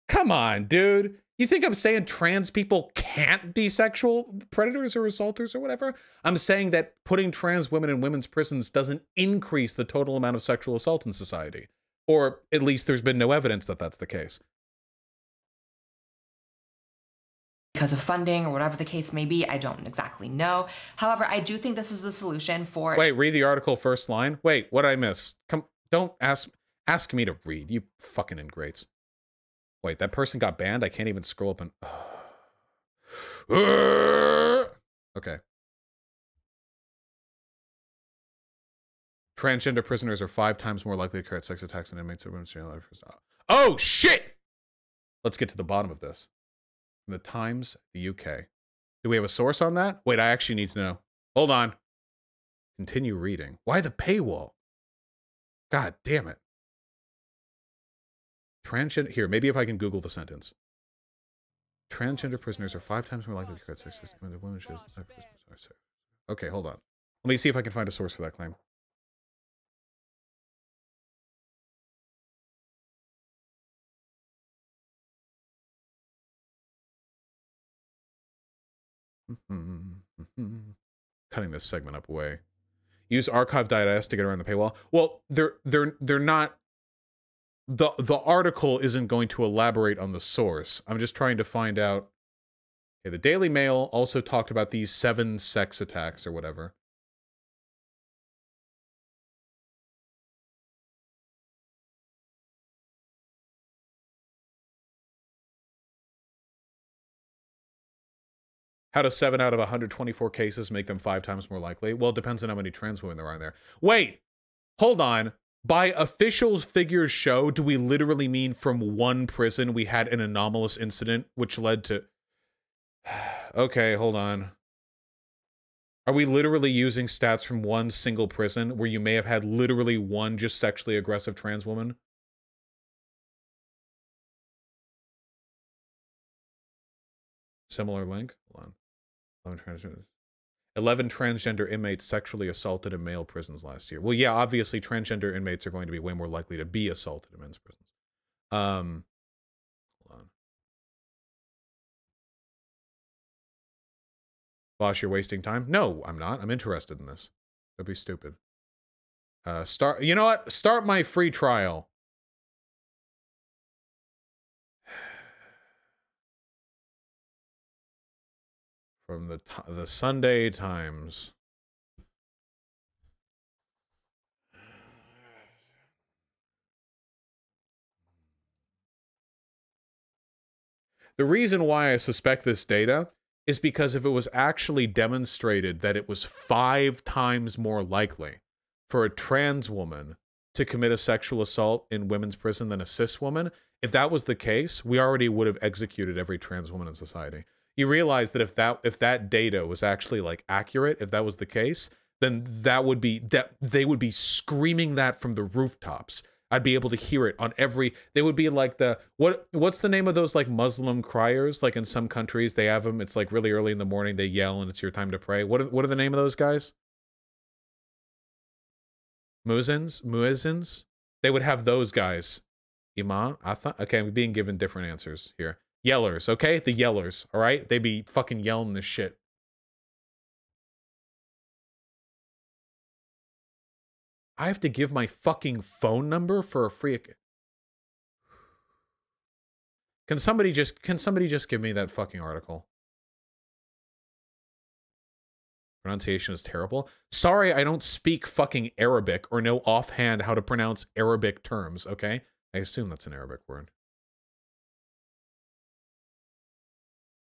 Come on, dude. You think I'm saying trans people can't be sexual predators or assaulters or whatever? I'm saying that putting trans women in women's prisons doesn't increase the total amount of sexual assault in society. Or at least there's been no evidence that that's the case.
because of funding or whatever the case may be. I don't exactly know. However, I do think this is the solution for...
Wait, read the article first line. Wait, what did I miss? Come, don't ask me to read, you fucking ingrates. Wait, that person got banned? I can't even scroll up and... Okay. Transgender prisoners are 5 times more likely to commit sex attacks than inmates of women's jail. Oh, shit! Let's get to the bottom of this. From the Times, the UK. Do we have a source on that? Wait, I actually need to know. Hold on. Continue reading. Why the paywall? God damn it. Transgender... Here, maybe if I can Google the sentence. Transgender prisoners are 5 times more likely to commit sex attacks than women. Okay, hold on. Let me see if I can find a source for that claim. Cutting this segment up away. Use archive.is to get around the paywall. Well, they're not. The article isn't going to elaborate on the source. I'm just trying to find out. Okay, the Daily Mail also talked about these 7 sex attacks or whatever. How does 7 out of 124 cases make them 5 times more likely? Well, it depends on how many trans women there are in there. Wait, hold on. By official figures show, do we literally mean from one prison we had an anomalous incident which led to... Okay, hold on. Are we literally using stats from one single prison where you may have had literally one just sexually aggressive trans woman? Similar link? Hold on. 11 transgender inmates sexually assaulted in male prisons last year. Well, yeah, obviously transgender inmates are going to be way more likely to be assaulted in men's prisons. Hold on. Boss, you're wasting time? No, I'm not. I'm interested in this. That'd be stupid. You know what? Start my free trial. From the Sunday Times. The reason why I suspect this data is because if it was actually demonstrated that it was 5 times more likely for a trans woman to commit a sexual assault in women's prison than a cis woman, if that was the case, we already would have executed every trans woman in society. You realize that if that data was actually like accurate, if that was the case, then they would be screaming that from the rooftops. I'd be able to hear it on every... They would be like the... What's the name of those like Muslim criers? Like in some countries they have them. It's like really early in the morning. They yell and it's your time to pray. What are the name of those guys? Muezzins? They would have those guys. Imam? Okay, I'm being given different answers here. Yellers, okay? The yellers, all right? They'd be fucking yelling this shit. I have to give my fucking phone number for a free... Can somebody just give me that fucking article? Pronunciation is terrible. Sorry, I don't speak fucking Arabic or know offhand how to pronounce Arabic terms, okay? I assume that's an Arabic word.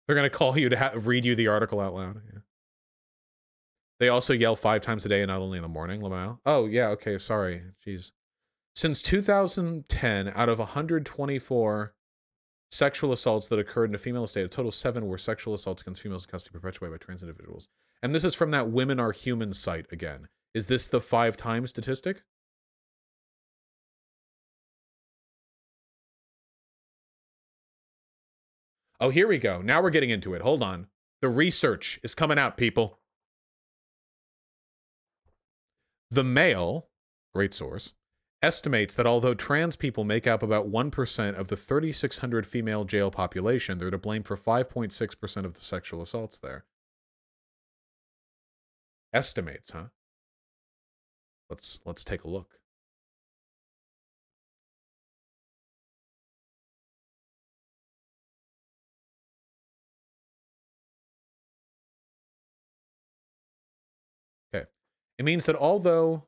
They're gonna call you to read you the article out loud. Yeah. They also yell 5 times a day and not only in the morning, Lamau. Oh, yeah, okay, sorry. Jeez. Since 2010, out of 124 sexual assaults that occurred in a female estate, a total of 7 were sexual assaults against females in custody perpetuated by trans individuals. And this is from that Women Are Human site again. Is this the 5 times statistic? Oh, here we go. Now we're getting into it. Hold on. The research is coming out, people. The Mail, great source, estimates that although trans people make up about 1% of the 3,600 female jail population, they're to blame for 5.6% of the sexual assaults there. Estimates, huh? Let's take a look. It means that although...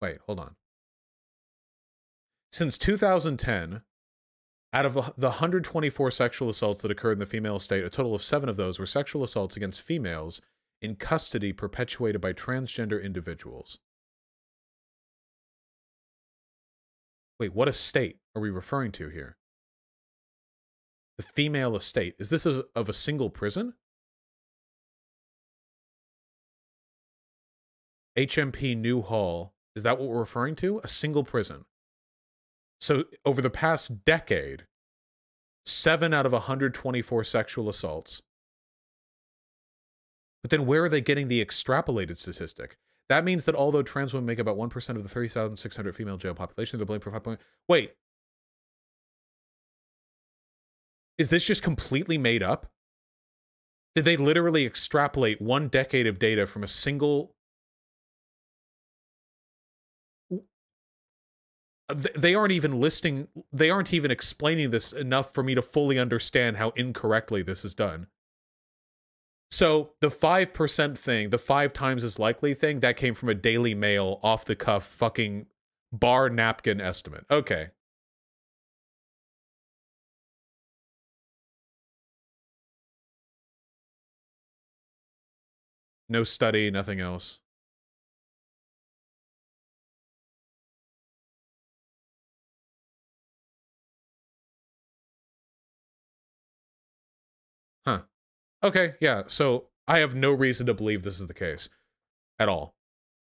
Wait, hold on. Since 2010, out of the 124 sexual assaults that occurred in the female state, a total of 7 of those were sexual assaults against females in custody perpetuated by transgender individuals. Wait, what estate are we referring to here? The female estate. Is this of a single prison? HMP Newhall. Is that what we're referring to? A single prison. So over the past decade, 7 out of 124 sexual assaults. But then where are they getting the extrapolated statistic? That means that although trans women make about 1% of the 30,600 female jail population, they're blamed for 5 point... Wait. Is this just completely made up? Did they literally extrapolate 1 decade of data from a single... They aren't even listing... They aren't even explaining this enough for me to fully understand how incorrectly this is done. So the 5% thing, the 5 times as likely thing, that came from a Daily Mail off-the-cuff fucking bar napkin estimate. Okay. No study, nothing else. Huh. Okay, yeah, so I have no reason to believe this is the case at all.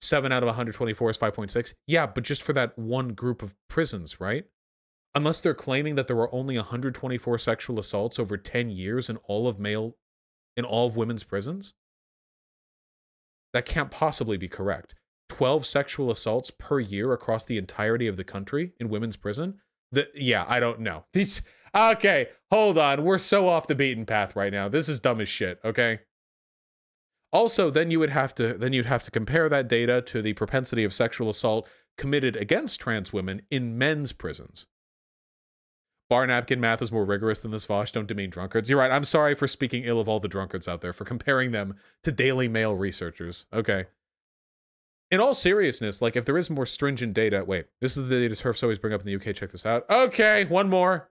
7 out of 124 is 5.6. Yeah, but just for that one group of prisons, right? Unless they're claiming that there were only 124 sexual assaults over 10 years in all of women's prisons? That can't possibly be correct. 12 sexual assaults per year across the entirety of the country in women's prison? Yeah, I don't know. Okay, hold on. We're so off the beaten path right now. This is dumb as shit, okay? Also, then you'd have to compare that data to the propensity of sexual assault committed against trans women in men's prisons. Bar napkin math is more rigorous than this, Vosh. Don't demean drunkards. You're right. I'm sorry for speaking ill of all the drunkards out there, for comparing them to Daily Mail researchers. Okay. In all seriousness, like, if there is more stringent data... Wait, this is the data TERFs always bring up in the UK. Check this out. Okay, one more.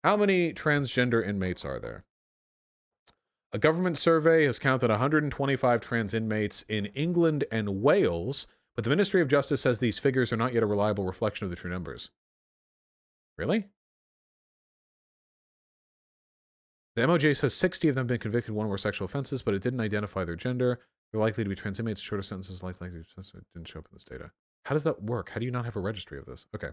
How many transgender inmates are there? A government survey has counted 125 trans inmates in England and Wales, but the Ministry of Justice says these figures are not yet a reliable reflection of the true numbers. Really? The MOJ says 60 of them have been convicted of 1 or more sexual offenses, but it didn't identify their gender. They're likely to be trans inmates. Shorter sentences likely to be... It didn't show up in this data. How does that work? How do you not have a registry of this? Okay.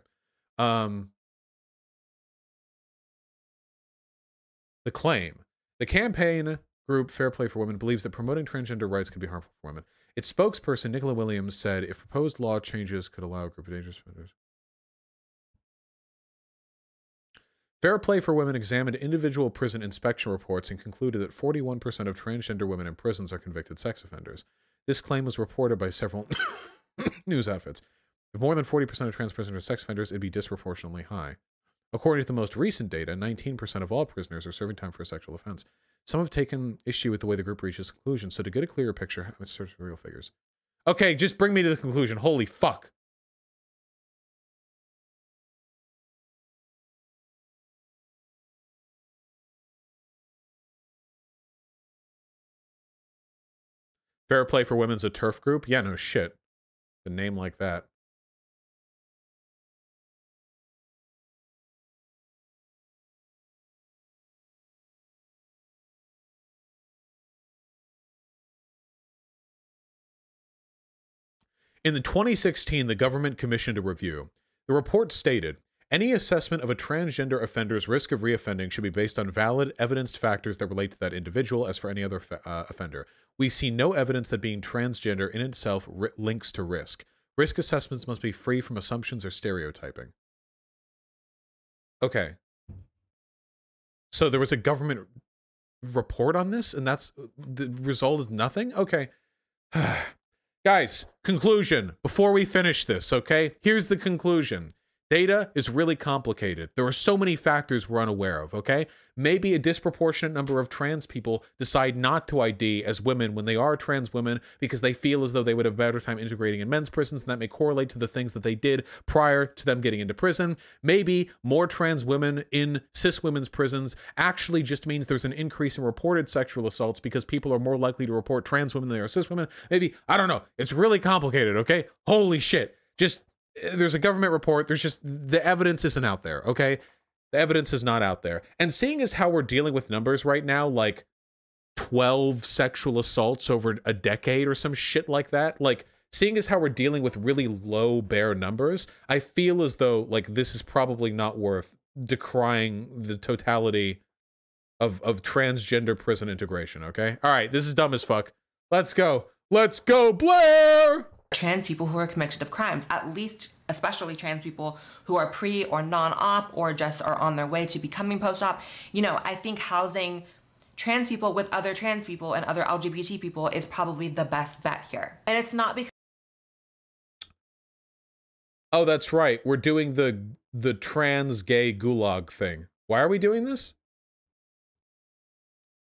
The claim. The campaign group Fair Play for Women believes that promoting transgender rights could be harmful for women. Its spokesperson, Nicola Williams, said if proposed law changes could allow a group of dangerous offenders. Fair Play for Women examined individual prison inspection reports and concluded that 41% of transgender women in prisons are convicted sex offenders. This claim was reported by several news outfits. If more than 40% of trans prisoners are sex offenders, it'd be disproportionately high. According to the most recent data, 19% of all prisoners are serving time for a sexual offense. Some have taken issue with the way the group reaches conclusions, so to get a clearer picture, let's search for real figures. Okay, just bring me to the conclusion. Holy fuck. Fair Play for Women's a TERF group? Yeah, no shit. The name like that. In the 2016, the government commissioned a review. The report stated, any assessment of a transgender offender's risk of reoffending should be based on valid, evidenced factors that relate to that individual as for any other offender. We see no evidence that being transgender in itself links to risk. Risk assessments must be free from assumptions or stereotyping. Okay. So there was a government report on this, and that's the result is nothing? Okay. Guys, conclusion, before we finish this, okay? Here's the conclusion. Data is really complicated. There are so many factors we're unaware of, okay? Maybe a disproportionate number of trans people decide not to ID as women when they are trans women because they feel as though they would have a better time integrating in men's prisons, and that may correlate to the things that they did prior to them getting into prison. Maybe more trans women in cis women's prisons actually just means there's an increase in reported sexual assaults because people are more likely to report trans women than they are cis women. Maybe, I don't know. It's really complicated, okay? Holy shit. Just, there's a government report. There's just, the evidence isn't out there, okay? The evidence is not out there. And seeing as how we're dealing with numbers right now, like 12 sexual assaults over a decade or some shit like that, like seeing as how we're dealing with really low bare numbers, I feel as though like this is probably not worth decrying the totality of transgender prison integration, okay? All right, this is dumb as fuck. Let's go. Let's go, Blaire!
Trans people who are convicted of crimes, at least especially trans people who are pre or non-op or just are on their way to becoming post-op. You know, I think housing trans people with other trans people and other LGBT people is probably the best bet here. And it's not because...
Oh, that's right. We're doing the trans gay gulag thing. Why are we doing this?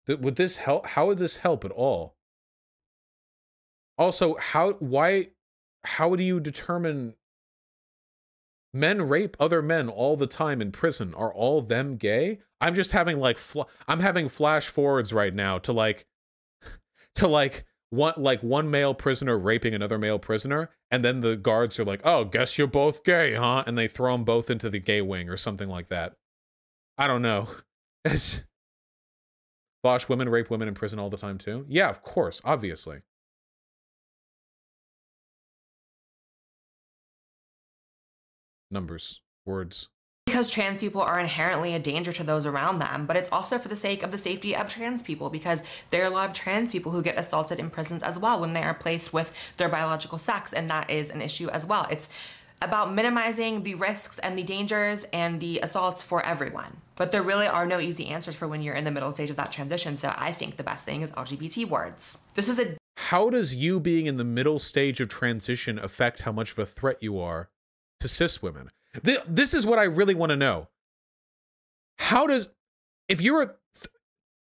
Would this help? How would this help at all? Also, how do you determine men rape other men all the time in prison? Are all them gay? I'm just having like I'm having flash forwards right now to one male prisoner raping another male prisoner, and then the guards are like, "Oh, guess you're both gay, huh?" And they throw them both into the gay wing or something like that. I don't know. Bosh, women rape women in prison all the time too? Yeah, of course, obviously. Numbers, words.
Because trans people are inherently a danger to those around them, but it's also for the sake of the safety of trans people, because there are a lot of trans people who get assaulted in prisons as well when they are placed with their biological sex, and that is an issue as well. It's about minimizing the risks and the dangers and the assaults for everyone. But there really are no easy answers for when you're in the middle stage of that transition, so I think the best thing is LGBT words. This is a...
How does you being in the middle stage of transition affect how much of a threat you are to cis women? This is what I really want to know. How does, if you're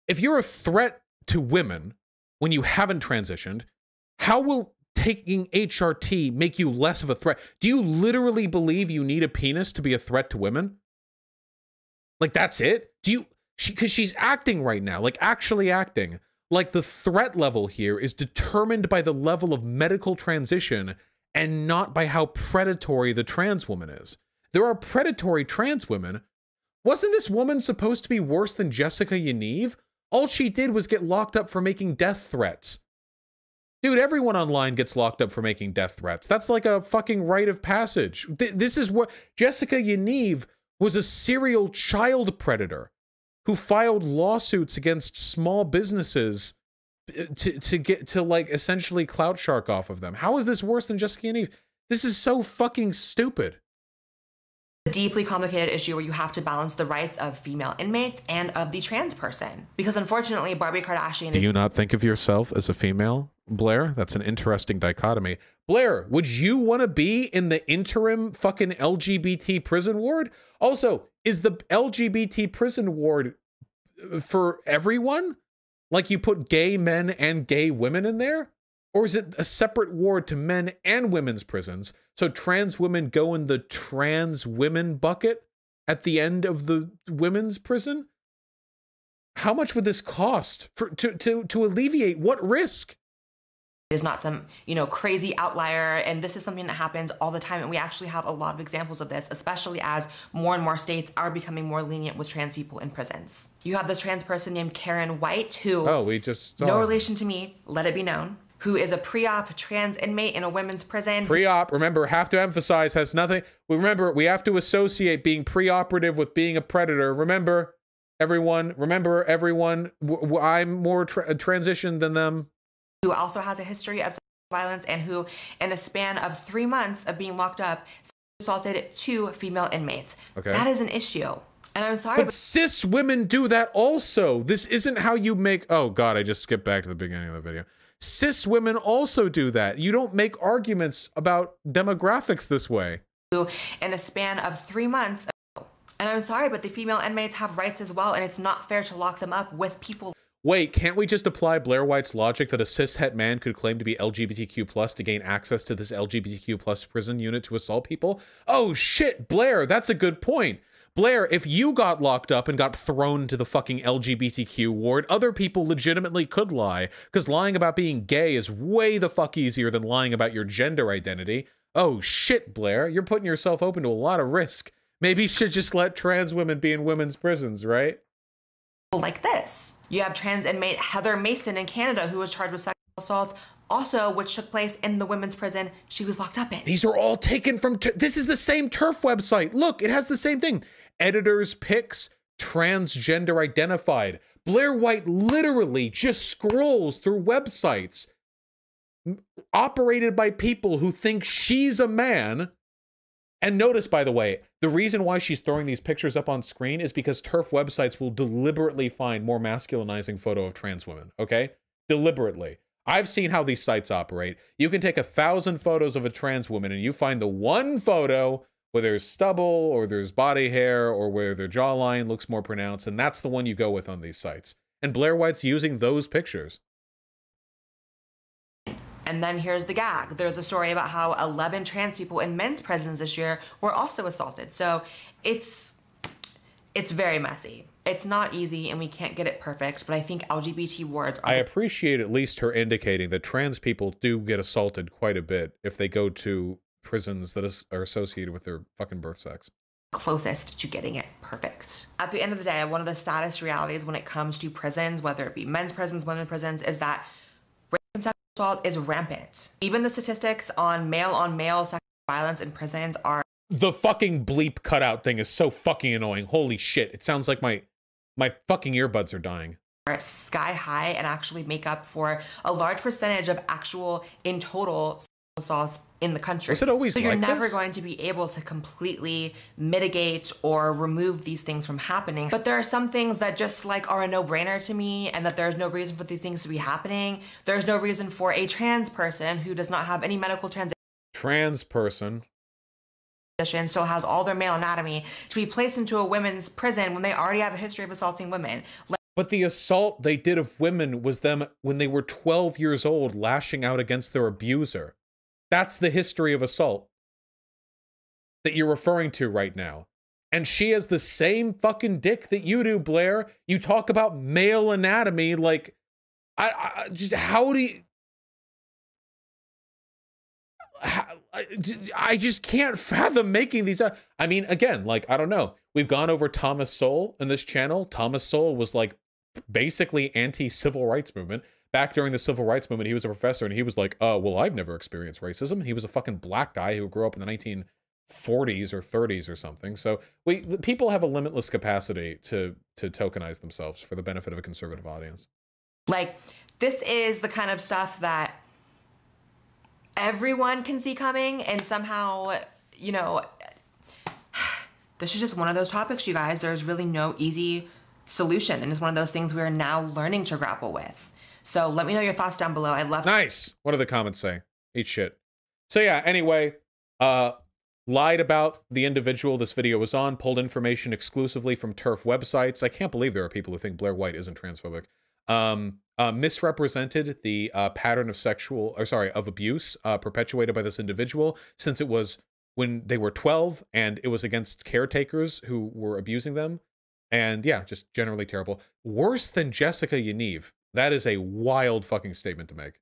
a threat to women when you haven't transitioned, how will taking HRT make you less of a threat? Do you literally believe you need a penis to be a threat to women? Like that's it? Do you, because she's acting right now, like actually acting, like the threat level here is determined by the level of medical transition and not by how predatory the trans woman is. There are predatory trans women. Wasn't this woman supposed to be worse than Jessica Yaniv? All she did was get locked up for making death threats. Dude, everyone online gets locked up for making death threats. That's like a fucking rite of passage. This is what... Jessica Yaniv was a serial child predator who filed lawsuits against small businesses to get to like essentially clout shark off of them. How is this worse than Jessica Yaniv? This is so fucking stupid.
A deeply complicated issue where you have to balance the rights of female inmates and of the trans person. Because unfortunately, Barbie Kardashian...
Do you not think of yourself as a female, Blaire? That's an interesting dichotomy. Blaire, would you want to be in the interim fucking LGBT prison ward? Also, is the LGBT prison ward for everyone? Like you put gay men and gay women in there? Or is it a separate ward to men and women's prisons? So trans women go in the trans women bucket at the end of the women's prison? How much would this cost to alleviate what risk?
Is not some, you know, crazy outlier, and this is something that happens all the time, and we actually have a lot of examples of this, especially as more and more states are becoming more lenient with trans people in prisons. You have this trans person named Karen White, who...
Oh, we just saw.
No relation to me, let it be known, who is a pre-op trans inmate in a women's prison.
Pre-op, remember, have to emphasize, has nothing... Remember, we have to associate being pre-operative with being a predator. Remember, everyone, I'm more transitioned than them.
Who also has a history of sexual violence and who, in a span of 3 months of being locked up, assaulted 2 female inmates. Okay. That is an issue. And I'm sorry,
but cis women do that also. This isn't how you make... Oh, God, I just skipped back to the beginning of the video. Cis women also do that. You don't make arguments about demographics this way.
in a span of 3 months. And I'm sorry, but the female inmates have rights as well, and it's not fair to lock them up with people.
Wait, can't we just apply Blaire White's logic that a cishet man could claim to be LGBTQ+ to gain access to this LGBTQ+ prison unit to assault people? Oh shit, Blaire, that's a good point. Blaire, if you got locked up and got thrown to the fucking LGBTQ ward, other people legitimately could lie, because lying about being gay is way the fuck easier than lying about your gender identity. Oh shit, Blaire, you're putting yourself open to a lot of risk. Maybe you should just let trans women be in women's prisons, right?
Like this. You have trans inmate Heather Mason in Canada who was charged with sexual assault, also which took place in the women's prison she was locked up in.
These are all taken from, this is the same TERF website. Look, it has the same thing. Editors picks transgender identified. Blaire White literally just scrolls through websites operated by people who think she's a man. And notice, by the way, the reason why she's throwing these pictures up on screen is because TERF websites will deliberately find more masculinizing photo of trans women, okay? Deliberately. I've seen how these sites operate. You can take 1,000 photos of a trans woman and you find the one photo where there's stubble or there's body hair or where their jawline looks more pronounced, and that's the one you go with on these sites. And Blaire White's using those pictures.
And then here's the gag. There's a story about how 11 trans people in men's prisons this year were also assaulted. So it's very messy. It's not easy and we can't get it perfect, but I think LGBT wards are...
I appreciate at least her indicating that trans people do get assaulted quite a bit if they go to prisons that are associated with their fucking birth sex.
Closest to getting it perfect. At the end of the day, one of the saddest realities when it comes to prisons, whether it be men's prisons, women's prisons, is that rape and sexual assault is rampant. Even the statistics on male sexual violence in prisons are...
The fucking bleep cutout thing is so fucking annoying. Holy shit. It sounds like my fucking earbuds are dying.
Are sky high and actually make up for a large percentage of actual, in total, sexual assaults in the country.
Was it always
like this? So you're never
this?
going to be able to completely mitigate or remove these things from happening. But there are some things that just like are a no-brainer to me, and that there's no reason for these things to be happening. There's no reason for a trans person who does not have any medical transition still has all their male anatomy to be placed into a women's prison when they already have a history of assaulting women.
But the assault they did of women was them when they were 12 years old lashing out against their abuser. That's the history of assault that you're referring to right now. And she has the same fucking dick that you do, Blaire. You talk about male anatomy like, how do you... I just can't fathom making these. I mean, again, like, I don't know. We've gone over Thomas Sowell in this channel. Thomas Sowell was like basically anti-civil rights movement. Back during the civil rights movement, he was a professor and he was like, oh, well, I've never experienced racism. He was a fucking black guy who grew up in the 1940s or 30s or something. So people have a limitless capacity to tokenize themselves for the benefit of a conservative audience.
Like, this is the kind of stuff that everyone can see coming, and somehow, you know, this is just one of those topics, you guys. There's really no easy solution, and it's one of those things we're now learning to grapple with. So let me know your thoughts down below. I'd love to.
Nice. What do the comments say? Eat shit. So yeah, anyway, lied about the individual this video was on, pulled information exclusively from TERF websites. I can't believe there are people who think Blaire White isn't transphobic. Misrepresented the pattern of abuse perpetuated by this individual, since it was when they were 12 and it was against caretakers who were abusing them. And yeah, just generally terrible. Worse than Jessica Yaniv. That is a wild fucking statement to make.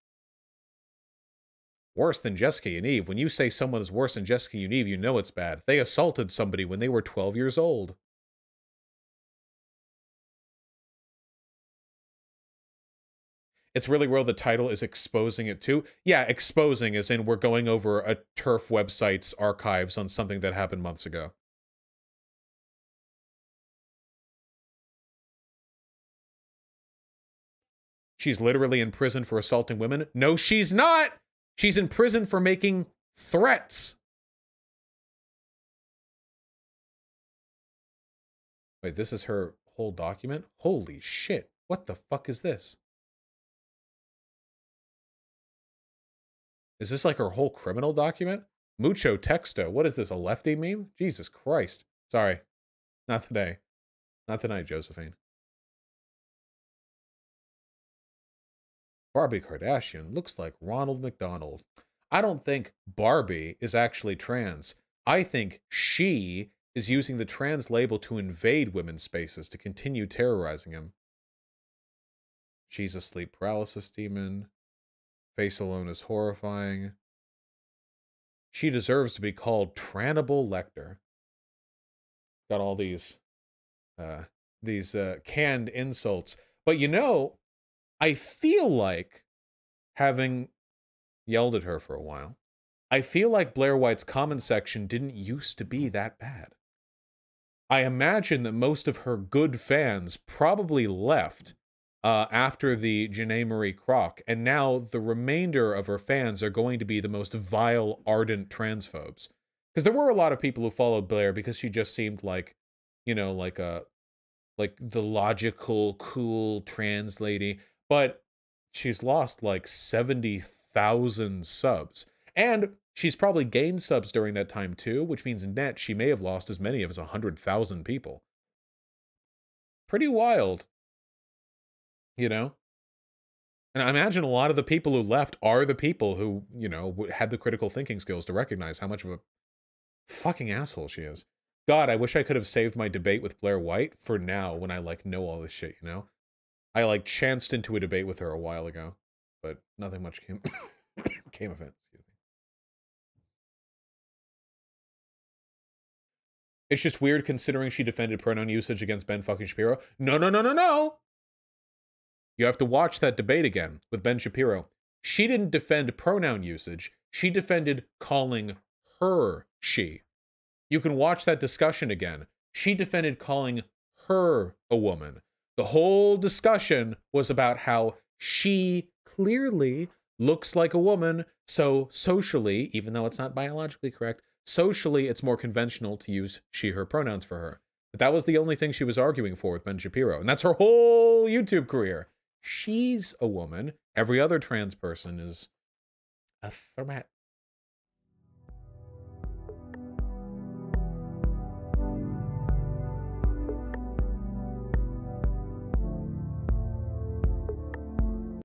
Worse than Jessica Yaniv. When you say someone is worse than Jessica Yaniv, you know it's bad. They assaulted somebody when they were 12 years old. It's really real. The title is exposing it too. Yeah, exposing as in we're going over a TERF website's archives on something that happened months ago. She's literally in prison for assaulting women. No, she's not. She's in prison for making threats. Wait, this is her whole document? Holy shit. What the fuck is this? Is this like her whole criminal document? Mucho texto. What is this, a lefty meme? Jesus Christ. Sorry. Not today. Not tonight, Josephine. Barbie Kardashian looks like Ronald McDonald. I don't think Barbie is actually trans. I think she is using the trans label to invade women's spaces to continue terrorizing him. She's a sleep paralysis demon. Face alone is horrifying. She deserves to be called Trannable Lecter. Got all these canned insults. But you know, I feel like, having yelled at her for a while, I feel like Blaire White's comment section didn't used to be that bad. I imagine that most of her good fans probably left after the Janae Marie Kroc, and now the remainder of her fans are going to be the most vile, ardent transphobes. Because there were a lot of people who followed Blaire because she just seemed like, you know, like the logical, cool trans lady. But she's lost like 70,000 subs. And she's probably gained subs during that time too, which means net she may have lost as many as 100,000 people. Pretty wild. You know? And I imagine a lot of the people who left are the people who, you know, had the critical thinking skills to recognize how much of a fucking asshole she is. God, I wish I could have saved my debate with Blaire White for now when I, like, know all this shit, you know? I, like, chanced into a debate with her a while ago, but nothing much came, came of it. Excuse me. It's just weird considering she defended pronoun usage against Ben fucking Shapiro. No, no, no, no, no! You have to watch that debate again with Ben Shapiro. She didn't defend pronoun usage. She defended calling her she. You can watch that discussion again. She defended calling her a woman. The whole discussion was about how she clearly looks like a woman, so socially, even though it's not biologically correct, socially it's more conventional to use she, her pronouns for her. But that was the only thing she was arguing for with Ben Shapiro, and that's her whole YouTube career. She's a woman. Every other trans person is a threat.